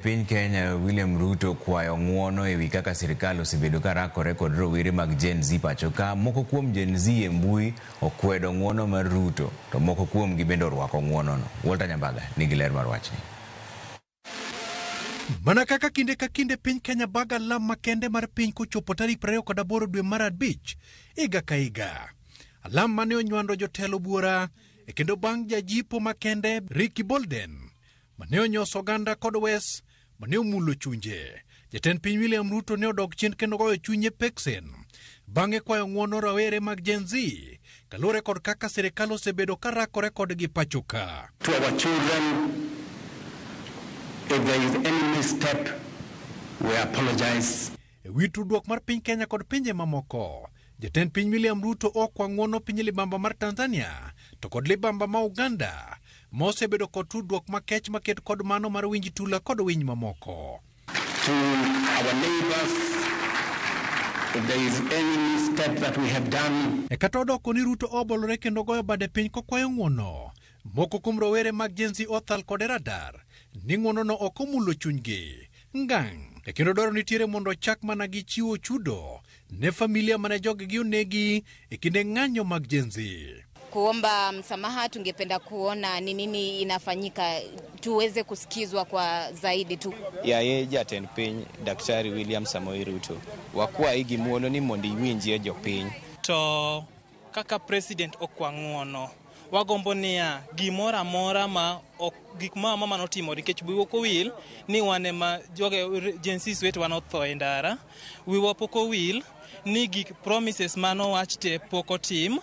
Piny Kenya William Ruto kwayo ng'uono ewi kaka sirkal osebedo ka rakore kod rowere mag Gen Z pacho ka. Moko kuom Gen Z e mbui okwedo ng'uono mar Ruto, to moko kuom gi bende orwako ng'uonono. Walter Nyambaga nigi ler mar wachni. Mana kaka kinde ka kinde piny Kenya baga lam makende mar piny kochopo tarik 28 dwe mar abich higa ka higa. Alam mane onywando jotelo buora e kendo bang' jajipo makende Ricky Bolden mane onyoso oganda kod wes mane omulo chunje. Jatend piny William Ruto ne odok chien kendo goyo chunye peksen bang'e kwayo ng'uono rowere mag Gen Z kalure kod kaka sirkal osebedo ka rakore kodgi pacho ka. To our children, if there is any misstep, we apologize. Ewi tudruok mar piny Kenya kod pinje mamoko, Jatend piny William Ruto okwa ng'uono piny libamba mar Tanzania to kod libamba ma Uganda ma osebedo kod tudruok makech maket kod mano mar winj tula kod winy mamoko. To our neighbors, if there is any misstep that we have done. Kata odoko ni Ruto obolore kendo goyo bade piny kokwayo ng'uono. Moko kuom rowere mag Gen Z othal kod radar ni ng'uonono ok omulo chunygi ngang'. Kendo dwaro nitiere mondo chak mana gi chiwo chudo ne familia mane joggi onegi e kinde ng'anyo mag Gen Z. Kuomba msamaha, tungependa kuona ni nini inafanyika tuweze kusikizwa kwa zaidi tu. Ye Jatend piny Daktari William Samoei Ruto wakwa igi muolo ni mondo iwinjie jopiny. To kaka president okwa ng'uono, wagombo niya gimoro amora ma gik mama notimo nikech wiwa wil ni wane ma joge Gen Z wet wan otho e ndara. Wiwa poko wil ni gik promises mano wachte poko tim,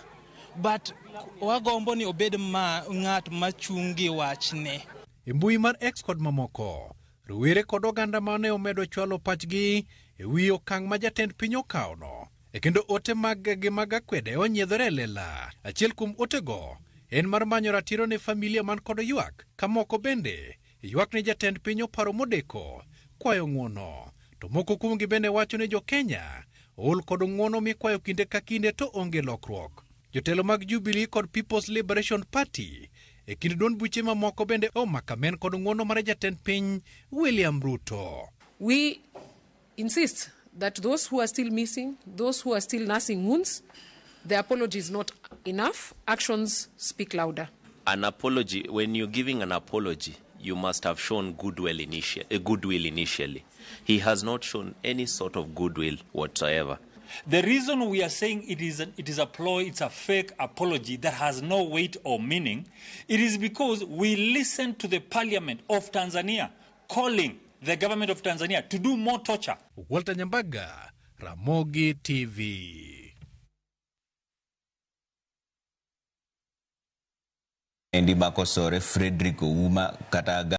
but wagombo ni obed ma ng'at machungi wachne. E mbui mar X kod mamoko, rowere kod oganda mane omedo chwalo pachgi e wi okang' ma jatend piny okawno. E kendo ote mag akwede onyiedhore lela. Achiel kuom otego en mar manyo ratiro ne familia man kod ywak. Kamoko bende ywak ne jatend piny oparo modeko kwayo ng'uono. To moko kuom gi bende wacho ne jo Kenya ol kod ng'uono mikwayo kinde ka kinde to onge lokruok. Jotelo mag Jubilee kod People's Liberation Party e kind duond buche mamoko bende omakamen kod ng'uono mar jatend piny William Ruto. We insist that those who are still missing, those who are still nursing wounds, the apology is not enough. Actions speak louder. An apology, when you're giving an apology, you must have shown goodwill initially. He has not shown any sort of goodwill whatsoever. The reason we are saying it is a ploy, it's a fake apology that has no weight or meaning, it is because we listen to the parliament of Tanzania calling the government of Tanzania to do more torture. Walter Nyambaga, Ramogi TV. Endi bakosore Frederick Ouma kata